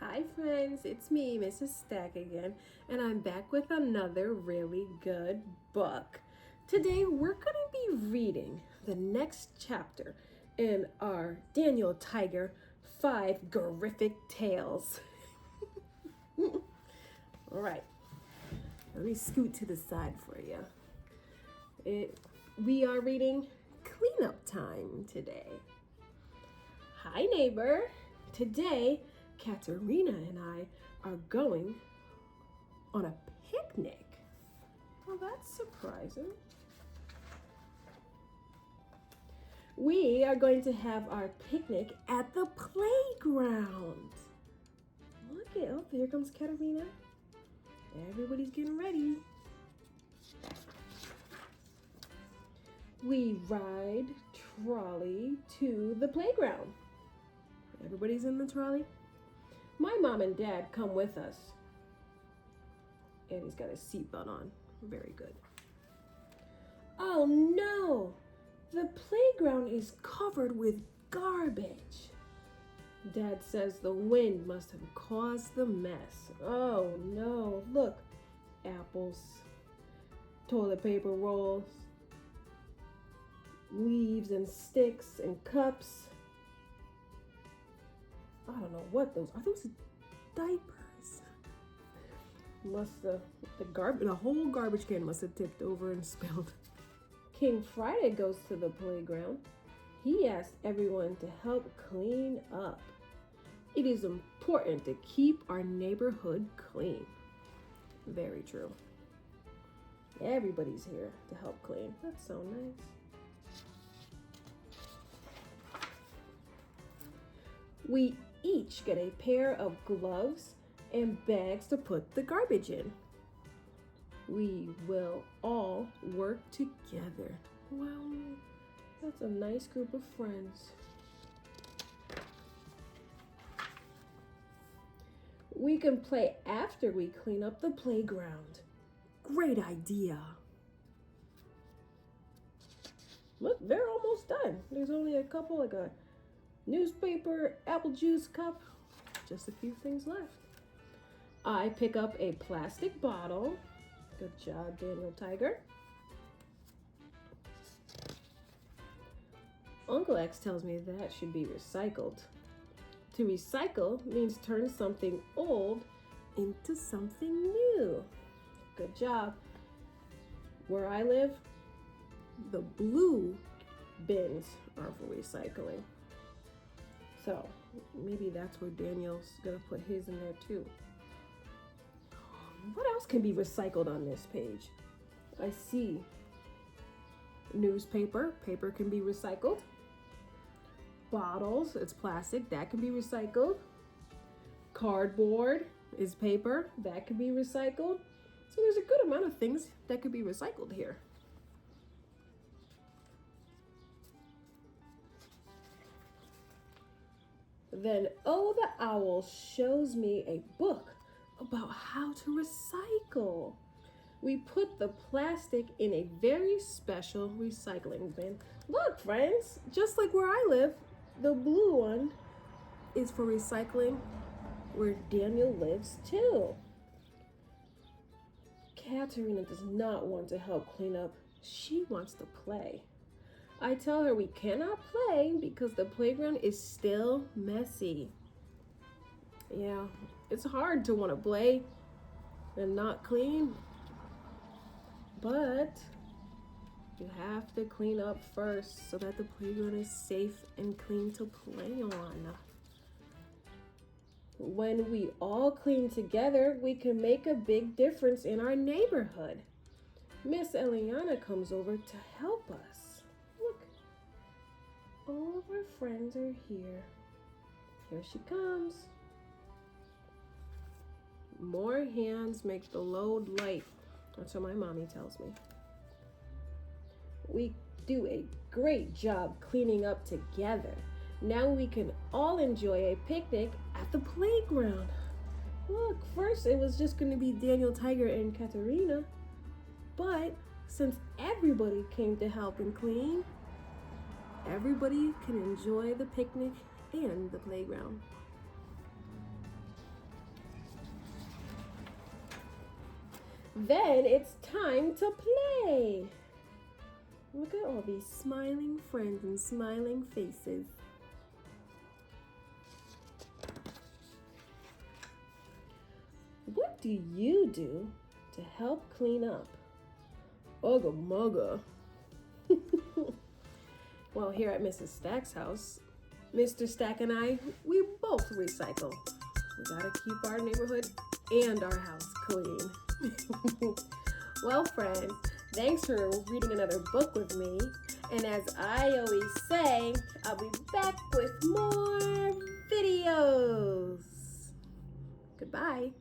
Hi friends, it's me, Mrs. Stack again, and I'm back with another really good book. Today we're going to be reading the next chapter in our Daniel Tiger 5 Gorific Tales. All right, let me scoot to the side for you. We are reading Cleanup Time today. Hi neighbor, today Katerina and I are going on a picnic. Well, that's surprising. We are going to have our picnic at the playground. Look at, oh, here comes Katerina. Everybody's getting ready. We ride trolley to the playground. Everybody's in the trolley. My mom and dad come with us. And he's got his seatbelt on. Very good. Oh no! The playground is covered with garbage. Dad says the wind must have caused the mess. Oh no, look. Apples, toilet paper rolls, leaves and sticks and cups. I don't know what those are. Those diapers? The whole garbage can must have tipped over and spilled. King Friday goes to the playground. He asks everyone to help clean up. It is important to keep our neighborhood clean. Very true. Everybody's here to help clean. That's so nice. We each get a pair of gloves and bags to put the garbage in. We will all work together. Wow, that's a nice group of friends. We can play after we clean up the playground. Great idea. Look, they're almost done. There's only a couple, like a newspaper, apple juice cup, just a few things left. I pick up a plastic bottle. Good job, Daniel Tiger. Uncle X tells me that should be recycled. To recycle means turn something old into something new. Good job. Where I live, the blue bins are for recycling. So maybe that's where Daniel's gonna put his in there too. What else can be recycled on this page? I see newspaper. Paper can be recycled. Bottles, it's plastic, that can be recycled. Cardboard is paper, that can be recycled. So there's a good amount of things that could be recycled here. Then Oh the Owl shows me a book about how to recycle. We put the plastic in a very special recycling bin. Look, friends, just like where I live, the blue one is for recycling where Daniel lives too. Katerina does not want to help clean up. She wants to play. I tell her we cannot play because the playground is still messy. Yeah, it's hard to want to play and not clean, but you have to clean up first so that the playground is safe and clean to play on. When we all clean together, we can make a big difference in our neighborhood. Miss Eliana comes over to help us. Look, all of our friends are here. Here she comes. More hands make the load light. That's what my mommy tells me. We do a great job cleaning up together. Now we can all enjoy a picnic at the playground. Look, first it was just going to be Daniel Tiger and Katerina. But since everybody came to help and clean, everybody can enjoy the picnic and the playground. Then it's time to play. Look at all these smiling friends and smiling faces. What do you do to help clean up? Ugga mugga. Well, here at Mrs. Stack's house, Mr. Stack and I, we both recycle. We gotta keep our neighborhood and our house clean. Well, friends, thanks for reading another book with me. And as I always say, I'll be back with more videos. Goodbye.